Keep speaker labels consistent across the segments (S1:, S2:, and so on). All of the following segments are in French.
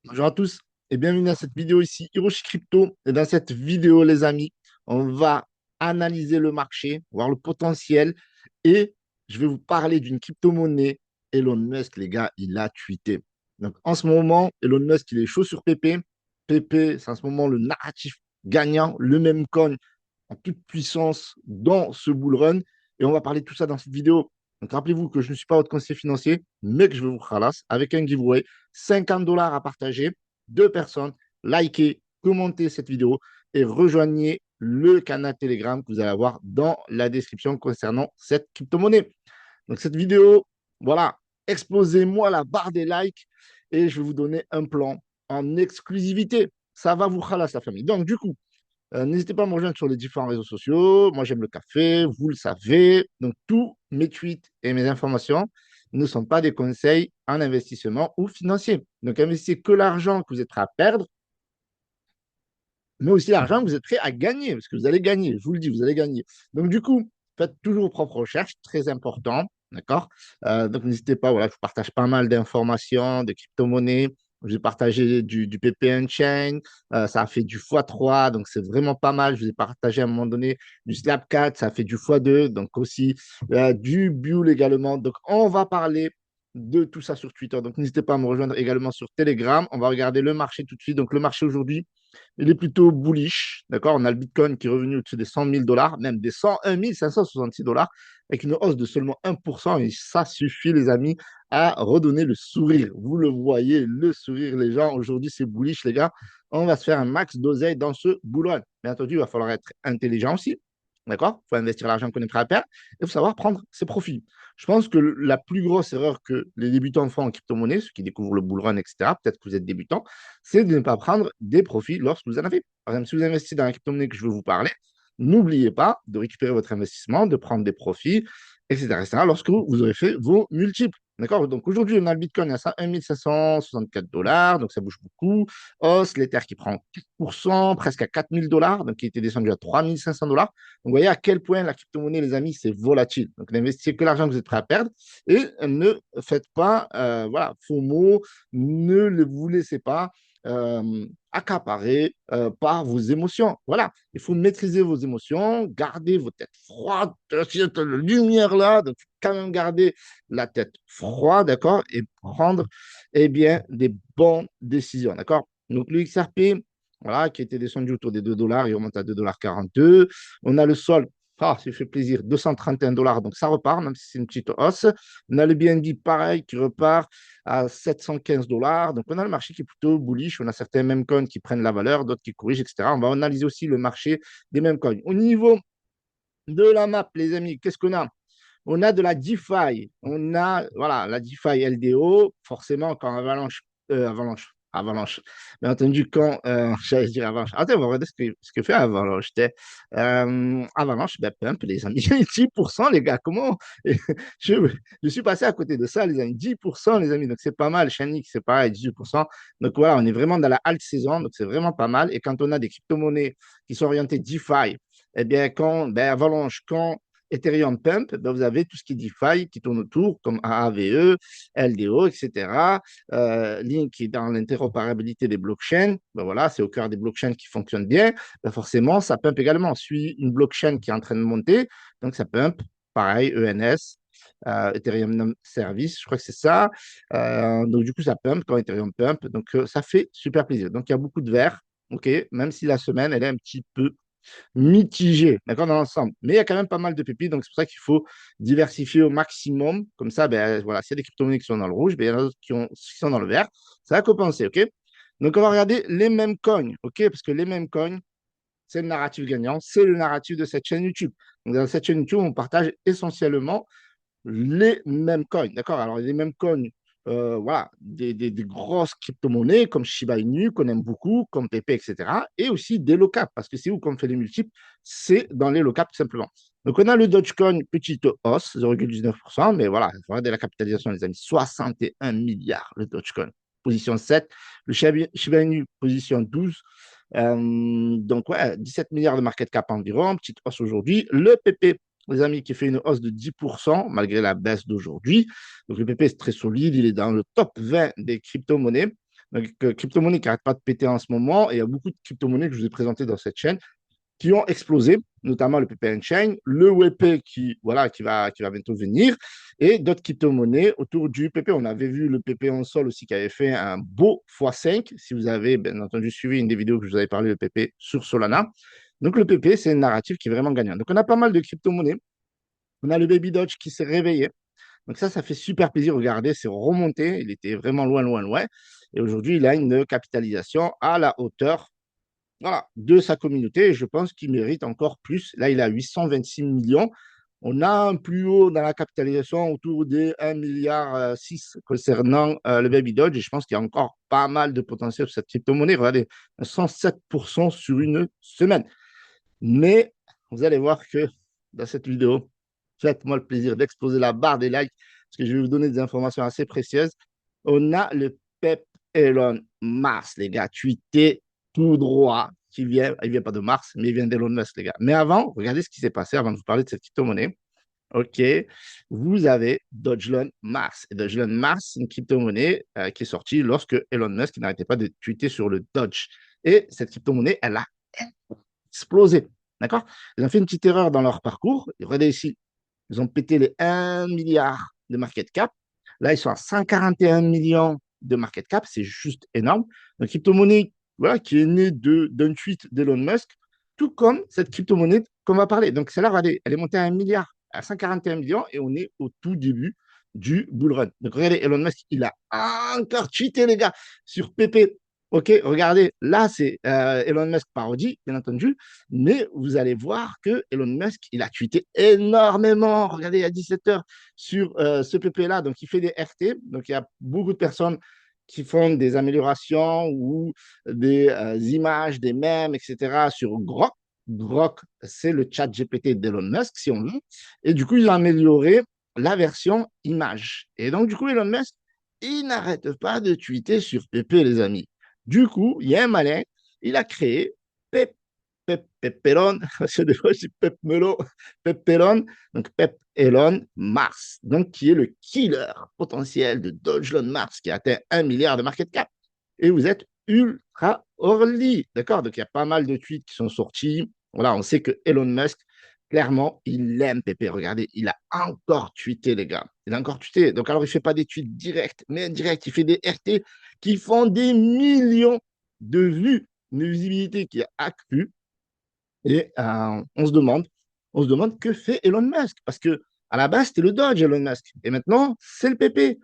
S1: Bonjour à tous et bienvenue dans cette vidéo ici, Hiroshi Crypto. Et dans cette vidéo, les amis, on va analyser le marché, voir le potentiel et je vais vous parler d'une crypto-monnaie. Elon Musk, les gars, il a tweeté. Donc en ce moment, Elon Musk, il est chaud sur PP. PP, c'est en ce moment le narratif gagnant, le même coin en toute puissance dans ce bull run. Et on va parler de tout ça dans cette vidéo. Donc rappelez-vous que je ne suis pas votre conseiller financier, mais que je vais vous ralasse avec un giveaway. 50 dollars à partager, deux personnes, likez, commentez cette vidéo et rejoignez le canal Telegram que vous allez avoir dans la description concernant cette crypto-monnaie. Donc cette vidéo, voilà, explosez-moi la barre des likes et je vais vous donner un plan en exclusivité. Ça va vous ralasser la famille. Donc du coup, n'hésitez pas à me rejoindre sur les différents réseaux sociaux. Moi, j'aime le café, vous le savez. Donc, tous mes tweets et mes informations ne sont pas des conseils en investissement ou financier. Donc, investissez que l'argent que vous êtes prêt à perdre, mais aussi l'argent que vous êtes prêt à gagner, parce que vous allez gagner, je vous le dis, vous allez gagner. Donc, du coup, faites toujours vos propres recherches, très important, d'accord. Donc, n'hésitez pas, voilà, je vous partage pas mal d'informations, de crypto-monnaies. Je vais partager du PP Unchained, ça a fait du x3, donc c'est vraiment pas mal. Je vous ai partagé à un moment donné du Slapcat, ça a fait du x2, donc aussi du Bull également. Donc, on va parler de tout ça sur Twitter. Donc, n'hésitez pas à me rejoindre également sur Telegram. On va regarder le marché tout de suite. Donc, le marché aujourd'hui, il est plutôt bullish. D'accord. On a le Bitcoin qui est revenu au-dessus des 100 000 dollars, même des 101 566 dollars, avec une hausse de seulement 1%. Et ça suffit, les amis, à redonner le sourire. Vous le voyez, le sourire, les gens. Aujourd'hui, c'est bullish, les gars. On va se faire un max d'oseille dans ce boulot. Bien entendu, il va falloir être intelligent aussi. D'accord. Il faut investir l'argent qu'on est prêt à perdre et il faut savoir prendre ses profits. Je pense que la plus grosse erreur que les débutants font en crypto-monnaie, ceux qui découvrent le bull run, etc., peut-être que vous êtes débutant, c'est de ne pas prendre des profits lorsque vous en avez. Par exemple, si vous investissez dans la crypto-monnaie que je veux vous parler, n'oubliez pas de récupérer votre investissement, de prendre des profits, etc., etc., lorsque vous aurez fait vos multiples. D'accord. Donc aujourd'hui, on a le Bitcoin à 1 564 dollars, donc ça bouge beaucoup. Os, l'Ether qui prend 4%, presque à 4 000 dollars, donc qui était descendu à 3 500 dollars. Donc vous voyez à quel point la crypto-monnaie, les amis, c'est volatile. Donc n'investissez que l'argent que vous êtes prêt à perdre et ne faites pas, voilà, faux mots, ne vous laissez pas accaparé par vos émotions. Voilà, il faut maîtriser vos émotions, garder vos têtes froides, cette lumière là, donc quand même garder la tête froide, d'accord, et prendre eh bien, des bonnes décisions, d'accord. Donc le XRP, voilà, qui était descendu autour des 2 dollars, il remonte à 2,42 $. On a le sol, ah, ça fait plaisir, 231 dollars, donc ça repart, même si c'est une petite hausse. On a le BNB, pareil, qui repart à 715 dollars. Donc, on a le marché qui est plutôt bullish. On a certains mêmes coins qui prennent la valeur, d'autres qui corrigent, etc. On va analyser aussi le marché des mêmes coins. Au niveau de la map, les amis, qu'est-ce qu'on a? On a de la DeFi. On a, voilà, la DeFi LDO. Forcément, quand Avalanche. Bien entendu, quand, j'allais dire Avalanche. Attends, on va regarder ce que fait Avalanche. Avalanche, ben, pump, les amis. 10%, les gars. Comment? je, je suis passé à côté de ça, les amis. 10%, les amis. Donc, c'est pas mal. Chainlink, c'est pareil, 18%. Donc, voilà, on est vraiment dans la halte saison. Donc, c'est vraiment pas mal. Et quand on a des crypto-monnaies qui sont orientées DeFi, eh bien, ben, Avalanche, quand Ethereum Pump, ben, vous avez tout ce qui est DeFi qui tourne autour, comme AAVE, LDO, etc. Link qui est dans l'interopérabilité des blockchains. Ben voilà, c'est au cœur des blockchains qui fonctionnent bien. Ben forcément, ça pump également. On suit une blockchain qui est en train de monter, donc ça pump. Pareil, ENS, Ethereum Service, je crois que c'est ça. Donc, du coup, ça pump quand Ethereum pump. Donc, ça fait super plaisir. Donc, il y a beaucoup de vert, OK, même si la semaine, elle est un petit peu mitigé, d'accord, dans l'ensemble. Mais il y a quand même pas mal de pépites, donc c'est pour ça qu'il faut diversifier au maximum. Comme ça, ben, voilà, s'il y a des crypto-monnaies qui sont dans le rouge, ben, il y en a d'autres qui sont dans le vert. Ça va compenser, OK? Donc, on va regarder les mêmes coins, OK? Parce que les mêmes coins, c'est le narratif gagnant, c'est le narratif de cette chaîne YouTube. Donc, dans cette chaîne YouTube, on partage essentiellement les mêmes coins. D'accord. Alors, les mêmes coins, voilà, des grosses crypto-monnaies comme Shiba Inu, qu'on aime beaucoup, comme PP, etc. Et aussi des low cap, parce que c'est où qu'on fait les multiples, c'est dans les low cap tout simplement. Donc, on a le Dogecoin, petite hausse, 0,19%, mais voilà, il faut regarder la capitalisation, les amis, 61 milliards, le Dogecoin, position 7. Le Shiba Inu, position 12. Donc, ouais, 17 milliards de market cap environ, petite hausse aujourd'hui. Le PP, les amis, qui fait une hausse de 10% malgré la baisse d'aujourd'hui. Donc, le PP, c'est très solide. Il est dans le top 20 des crypto-monnaies. Donc, crypto-monnaie qui n'arrête pas de péter en ce moment. Et il y a beaucoup de crypto-monnaies que je vous ai présentées dans cette chaîne qui ont explosé, notamment le PP Chain, le WP qui va bientôt venir, et d'autres crypto-monnaies autour du PP. On avait vu le PP en sol aussi qui avait fait un beau x5, si vous avez bien entendu suivi une des vidéos que je vous avais parlé de PP sur Solana. Donc le PP, c'est une narrative qui est vraiment gagnante. Donc on a pas mal de crypto-monnaies. On a le Baby Doge qui s'est réveillé. Donc ça fait super plaisir. Regardez, c'est remonté. Il était vraiment loin, loin, loin. Et aujourd'hui, il a une capitalisation à la hauteur voilà, de sa communauté. Et je pense qu'il mérite encore plus. Là, il a 826 millions. On a un plus haut dans la capitalisation autour de 1,6 milliard concernant le Baby Doge. Et je pense qu'il y a encore pas mal de potentiel sur cette crypto-monnaie. Regardez, 107% sur une semaine. Mais vous allez voir que dans cette vidéo, faites-moi le plaisir d'exploser la barre des likes parce que je vais vous donner des informations assez précieuses. On a le PEP Elon Mars, les gars, tweeté tout droit, il vient pas de Mars, mais il vient d'Elon Musk, les gars. Mais avant, regardez ce qui s'est passé avant de vous parler de cette crypto-monnaie. OK, vous avez Dogecoin Mars. Et Dogecoin Mars, c'est une crypto-monnaie qui est sortie lorsque Elon Musk n'arrêtait pas de tweeter sur le Doge. Et cette crypto-monnaie, elle a explosé. D'accord? Ils ont fait une petite erreur dans leur parcours. Regardez ici, ils ont pété les 1 milliard de market cap. Là, ils sont à 141 millions de market cap. C'est juste énorme. Une crypto-monnaie voilà, qui est née d'un tweet d'Elon Musk, tout comme cette crypto-monnaie qu'on va parler. Donc, celle-là, regardez, elle est montée à 1 milliard, à 141 millions et on est au tout début du bull run. Donc, regardez, Elon Musk, il a encore cheaté, les gars, sur PP. OK, regardez, là, c'est Elon Musk parodie, bien entendu, mais vous allez voir que Elon Musk, il a tweeté énormément. Regardez, à 17 heures sur ce PP-là, donc il fait des RT. Donc, il y a beaucoup de personnes qui font des améliorations ou des images, des mèmes, etc. sur Grok. Grok, c'est le chat GPT d'Elon Musk, si on veut. Et du coup, il a amélioré la version image. Et donc, du coup, Elon Musk, il n'arrête pas de tweeter sur PP, les amis. Du coup, il y a un malin, il a créé Pep, Pepelon, des fois, je dis Pep Melon, Pepelon, donc Pep Elon Mars, donc qui est le killer potentiel de Dogecoin Mars, qui a atteint 1 milliard de market cap. Et vous êtes ultra early, d'accord? Donc, il y a pas mal de tweets qui sont sortis. Voilà, on sait que Elon Musk, clairement, il aime Pépé. Regardez, il a encore tweeté, les gars. Il a encore tweeté. Donc, alors, il ne fait pas des tweets directs, mais indirects. Il fait des RT qui font des millions de vues, une visibilité qui a accrue. Et on se demande que fait Elon Musk. Parce que à la base, c'était le Dodge, Elon Musk. Et maintenant, c'est le PP.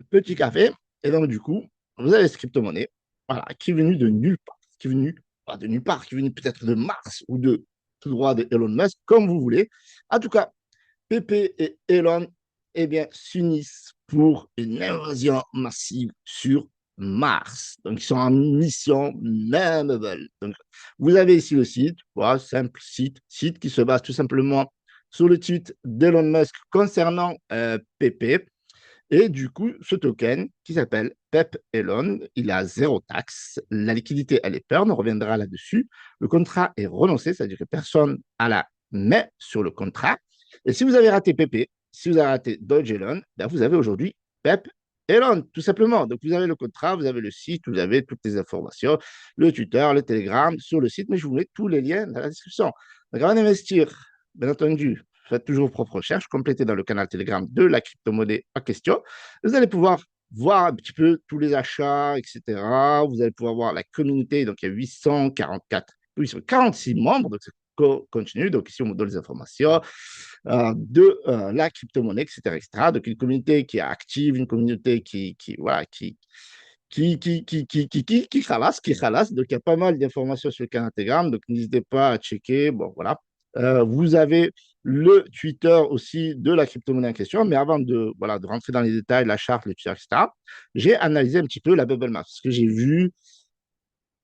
S1: Petit café. Et donc, du coup, vous avez cette crypto-monnaie voilà, qui est venue de nulle part. Qui est venue, pas de nulle part, qui est venue peut-être de Mars ou de tout droit de Elon Musk, comme vous voulez. En tout cas, Pepe et Elon eh bien, s'unissent pour une invasion massive sur Mars. Donc, ils sont en mission Memable. Donc, vous avez ici le site, voilà, simple site qui se base tout simplement sur le tweet d'Elon Musk concernant PP. Et du coup, ce token qui s'appelle PEP Elon, il a zéro taxe. La liquidité, elle est perle, on reviendra là-dessus. Le contrat est renoncé, c'est-à-dire que personne à la met sur le contrat. Et si vous avez raté PP, si vous avez raté Doge Elon, ben vous avez aujourd'hui PEP Elon, tout simplement. Donc, vous avez le contrat, vous avez le site, vous avez toutes les informations, le Twitter, le Telegram sur le site, mais je vous mets tous les liens dans la description. Donc, avant d'investir, bien entendu, faites toujours vos propres recherches, complétez dans le canal Telegram de la crypto-monnaie en question. Vous allez pouvoir voir un petit peu tous les achats, etc. Vous allez pouvoir voir la communauté. Donc, il y a 846 membres. Donc, c'est continue. Donc, ici, on vous donne les informations de la crypto-monnaie, etc., etc. Donc, une communauté qui est active, une communauté voilà, qui ralasse. Donc, il y a pas mal d'informations sur le canal Telegram. Donc, n'hésitez pas à checker. Bon, voilà. Vous avez le Twitter aussi de la crypto-monnaie en question. Mais avant voilà, de rentrer dans les détails, la charte, le Twitter, etc., j'ai analysé un petit peu la Bubble Maps. Parce que j'ai vu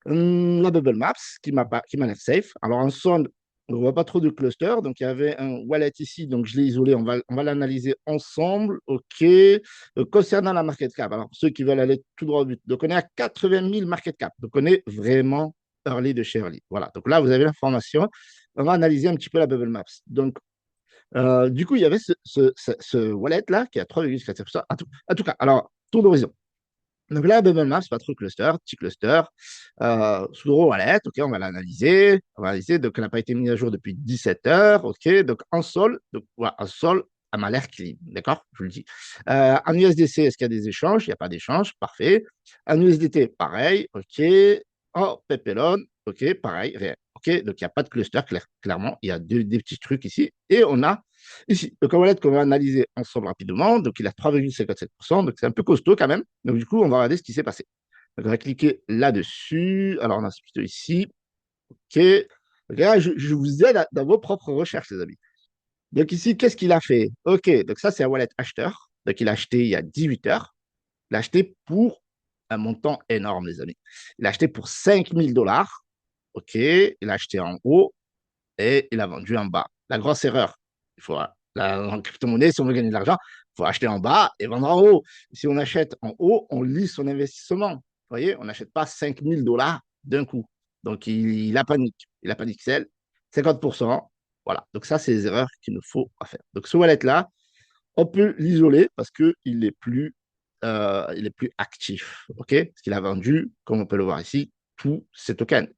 S1: la Bubble Maps qui m'a l'air safe. Alors, en sonde, on ne voit pas trop de clusters. Donc, il y avait un wallet ici. Donc, je l'ai isolé. On va l'analyser ensemble. OK. Concernant la market cap, alors, ceux qui veulent aller tout droit au but. Donc, on est à 80 000 market cap. Donc, on est vraiment early de chez early. Voilà. Donc, là, vous avez l'information. On va analyser un petit peu la Bubble Maps. Donc, Du coup, il y avait ce wallet-là qui a 3,47%. En tout cas, alors, tour d'horizon. Donc là, Bubble Map, c'est pas trop cluster, petit cluster. Sous Wallet, OK, on va l'analyser. On va analyser. Donc, elle n'a pas été mise à jour depuis 17 heures. OK, donc en sol, donc, voilà, en sol, elle m'a l'air clean. D'accord? Je vous le dis. En USDC, est-ce qu'il y a des échanges? Il n'y a pas d'échange. Parfait. En USDT, pareil. OK. En Pepelon, OK, pareil. Rien. OK, donc il n'y a pas de cluster, clairement. Il y a des petits trucs ici. Et on a ici, le wallet qu'on va analyser ensemble rapidement, donc il a 3,57%, donc c'est un peu costaud quand même. Donc du coup, on va regarder ce qui s'est passé. Donc on va cliquer là-dessus. Alors on a plutôt ici. OK. Donc là, je vous aide dans vos propres recherches, les amis. Donc ici, qu'est-ce qu'il a fait? OK, donc ça, c'est un wallet acheteur. Donc il a acheté il y a 18 heures. Il a acheté pour un montant énorme, les amis. Il a acheté pour 5 000 $. OK, il a acheté en haut et il a vendu en bas. La grosse erreur, il faut, en crypto-monnaie, si on veut gagner de l'argent, il faut acheter en bas et vendre en haut. Si on achète en haut, on lit son investissement. Vous voyez, on n'achète pas 5 000 $ d'un coup. Donc, il a panique. Il a panique, c'est 50%. Voilà. Donc, ça, c'est les erreurs qu'il ne faut pas faire. Donc, ce wallet-là, on peut l'isoler parce il est plus actif. OK? Parce qu'il a vendu, comme on peut le voir ici, tous ses tokens.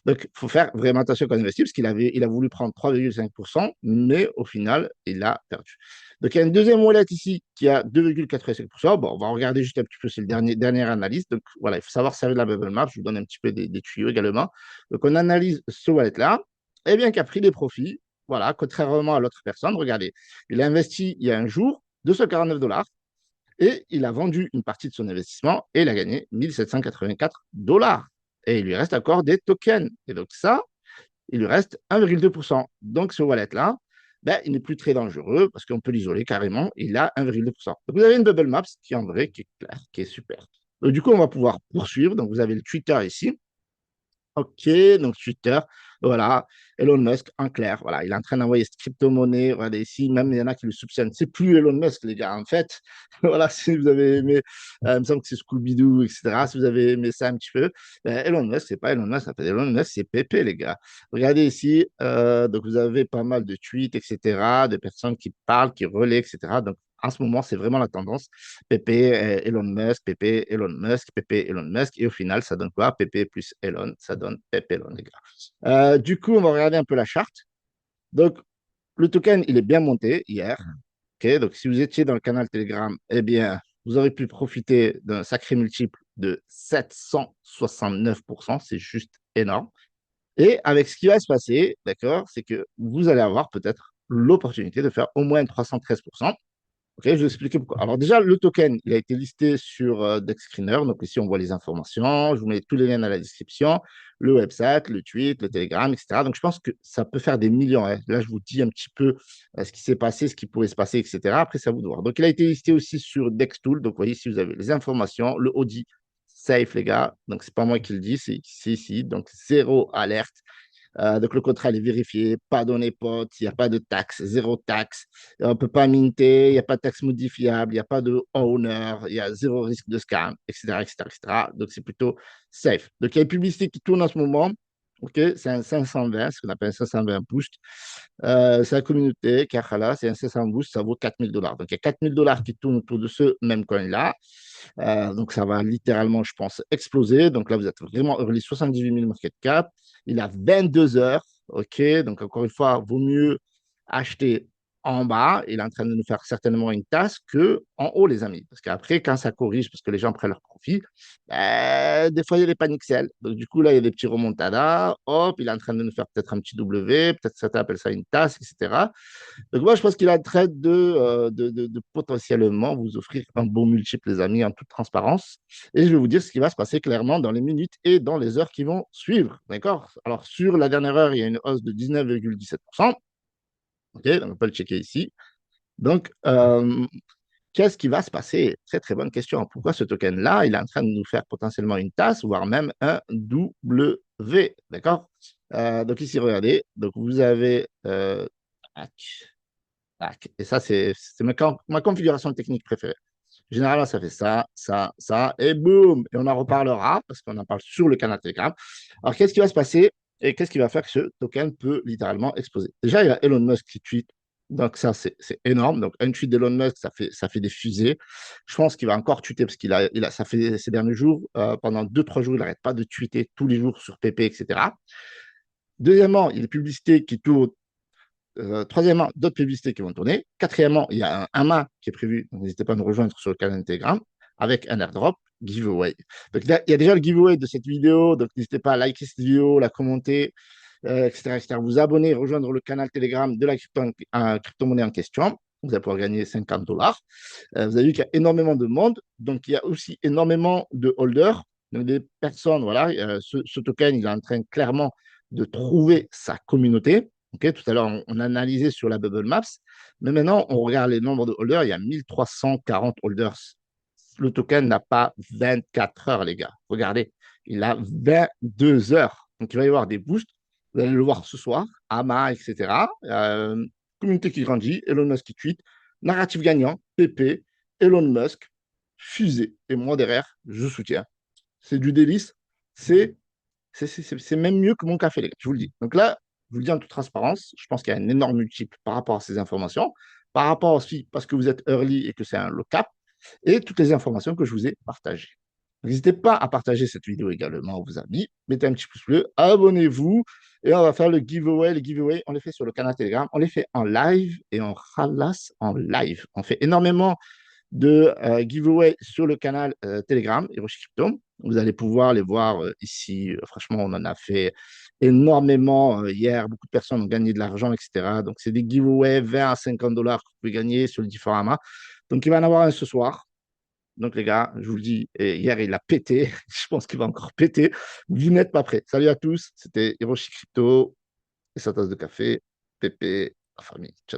S1: Donc, il faut faire vraiment attention quand on investit parce il a voulu prendre 3,5%, mais au final, il a perdu. Donc, il y a une deuxième wallet ici qui a 2,85%. Bon, on va regarder juste un petit peu, c'est le dernière analyse. Donc, voilà, il faut savoir servir de la bubble map. Je vous donne un petit peu des tuyaux également. Donc, on analyse ce wallet-là. Et bien, qui a pris des profits. Voilà, contrairement à l'autre personne, regardez, il a investi il y a un jour 249 $ et il a vendu une partie de son investissement et il a gagné 1 784 $. Et il lui reste encore des tokens. Et donc ça, il lui reste 1,2%. Donc ce wallet-là, ben, il n'est plus très dangereux parce qu'on peut l'isoler carrément. Il a 1,2%. Donc vous avez une bubble maps qui en vrai, qui est claire, qui est super. Donc, du coup, on va pouvoir poursuivre. Donc vous avez le Twitter ici. OK, donc Twitter, voilà, Elon Musk, en clair, voilà, il est en train d'envoyer cette crypto-monnaie, regardez ici, même il y en a qui le soupçonnent, c'est plus Elon Musk, les gars, en fait, voilà, si vous avez aimé, il me semble que c'est Scooby-Doo, etc., si vous avez aimé ça un petit peu, ben, Elon Musk, c'est pas Elon Musk, ça s'appelle Elon Musk, c'est Pépé, les gars. Regardez ici, donc vous avez pas mal de tweets, etc., de personnes qui parlent, qui relaient, etc., donc en ce moment, c'est vraiment la tendance. Pépé, Elon Musk, Pépé, Elon Musk, Pépé, Elon Musk. Et au final, ça donne quoi? Pépé plus Elon, ça donne Pépé Elon, les gars. Du coup, on va regarder un peu la charte. Donc, le token, il est bien monté hier. OK, donc, si vous étiez dans le canal Telegram, eh bien, vous aurez pu profiter d'un sacré multiple de 769%. C'est juste énorme. Et avec ce qui va se passer, d'accord, c'est que vous allez avoir peut-être l'opportunité de faire au moins 313%. Ok, je vais vous expliquer pourquoi. Alors déjà, le token, il a été listé sur DexScreener. Donc ici, on voit les informations. Je vous mets tous les liens dans la description, le website, le tweet, le Telegram, etc. Donc je pense que ça peut faire des millions, hein. Là, je vous dis un petit peu ce qui s'est passé, ce qui pourrait se passer, etc. Après, c'est à vous de voir. Donc il a été listé aussi sur Dextool. Donc vous voyez, si vous avez les informations, le Audi, safe, les gars. Donc c'est pas moi qui le dis, c'est ici. Donc zéro alerte. Donc, le contrat est vérifié, pas donné pote, il n'y a pas de taxe, zéro taxe. On ne peut pas minter, il n'y a pas de taxe modifiable, il n'y a pas de owner, il y a zéro risque de scam, etc., etc., etc. Donc, c'est plutôt safe. Donc, il y a une publicité qui tourne en ce moment. OK, c'est un 520, ce qu'on appelle un 520 boost. C'est la communauté, Kakala, c'est un 500 boost, ça vaut 4 000 $. Donc, il y a 4 000 $ qui tournent autour de ce même coin-là. Donc, ça va littéralement, je pense, exploser. Donc, là, vous êtes vraiment early, 78 000 market cap. Il a 22 heures. OK, donc encore une fois, vaut mieux acheter en bas. Il est en train de nous faire certainement une tasse que en haut, les amis. Parce qu'après, quand ça corrige, parce que les gens prennent leur profit, ben, des fois, il y a des panic sells. Donc, du coup, là, il y a des petits remontadas. Hop, il est en train de nous faire peut-être un petit W. Peut-être certains appellent ça une tasse, etc. Donc, moi, je pense qu'il est en train de potentiellement vous offrir un bon multiple, les amis, en toute transparence. Et je vais vous dire ce qui va se passer clairement dans les minutes et dans les heures qui vont suivre. D'accord? Alors, sur la dernière heure, il y a une hausse de 19,17%. OK, donc on peut le checker ici. Donc, qu'est-ce qui va se passer? Très, très bonne question. Pourquoi ce token-là, il est en train de nous faire potentiellement une tasse, voire même un W? D'accord? Donc, ici, regardez. Donc, vous avez. Tac, tac. Et ça, c'est ma configuration technique préférée. Généralement, ça fait ça, ça, et boum! Et on en reparlera parce qu'on en parle sur le canal Telegram. Alors, qu'est-ce qui va se passer et qu'est-ce qui va faire que ce token peut littéralement exploser? Déjà, il y a Elon Musk qui tweet Donc, ça, c'est énorme. Donc, un tweet d'Elon Musk, ça fait des fusées. Je pense qu'il va encore tweeter parce ça fait ces derniers jours, pendant 2, 3 jours, il n'arrête pas de tweeter tous les jours sur PP, etc. Deuxièmement, il y a des publicités qui tournent. Troisièmement, d'autres publicités qui vont tourner. Quatrièmement, il y a un AMA qui est prévu. Donc, n'hésitez pas à nous rejoindre sur le canal Telegram avec un airdrop giveaway. Donc, il y a déjà le giveaway de cette vidéo. Donc, n'hésitez pas à liker cette vidéo, la commenter, etc., etc. Vous abonner, rejoindre le canal Telegram de la crypto-monnaie en question. Vous allez pouvoir gagner 50 $. Vous avez vu qu'il y a énormément de monde. Donc, il y a aussi énormément de holders. Donc, des personnes, voilà, ce token, il est en train clairement de trouver sa communauté. Okay, tout à l'heure, on analysait sur la Bubble Maps, mais maintenant, on regarde les nombres de holders. Il y a 1340 holders. Le token n'a pas 24 heures, les gars. Regardez, il a 22 heures. Donc, il va y avoir des boosts. Vous allez le voir ce soir, AMA, etc. Communauté qui grandit, Elon Musk qui tweet, narratif gagnant, PP, Elon Musk, fusée. Et moi, derrière, je soutiens. C'est du délice. C'est c'est même mieux que mon café, les gars, je vous le dis. Donc là, je vous le dis en toute transparence, je pense qu'il y a un énorme multiple par rapport à ces informations, par rapport aussi parce que vous êtes early et que c'est un low cap, et toutes les informations que je vous ai partagées. N'hésitez pas à partager cette vidéo également à vos amis, mettez un petit pouce bleu, abonnez-vous, et on va faire le giveaway. Les giveaways, on les fait sur le canal Telegram, on les fait en live et on ralasse en live. On fait énormément de giveaway sur le canal Telegram, Hiroshi Crypto. Vous allez pouvoir les voir ici. Franchement, on en a fait énormément hier. Beaucoup de personnes ont gagné de l'argent, etc. Donc, c'est des giveaways 20 à 50 $ que vous pouvez gagner sur le différents amas. Donc, il va en avoir un ce soir. Donc, les gars, je vous le dis, et hier, il a pété. Je pense qu'il va encore péter. Vous n'êtes pas prêts. Salut à tous. C'était Hiroshi Crypto et sa tasse de café. Pépé, la famille. Ciao.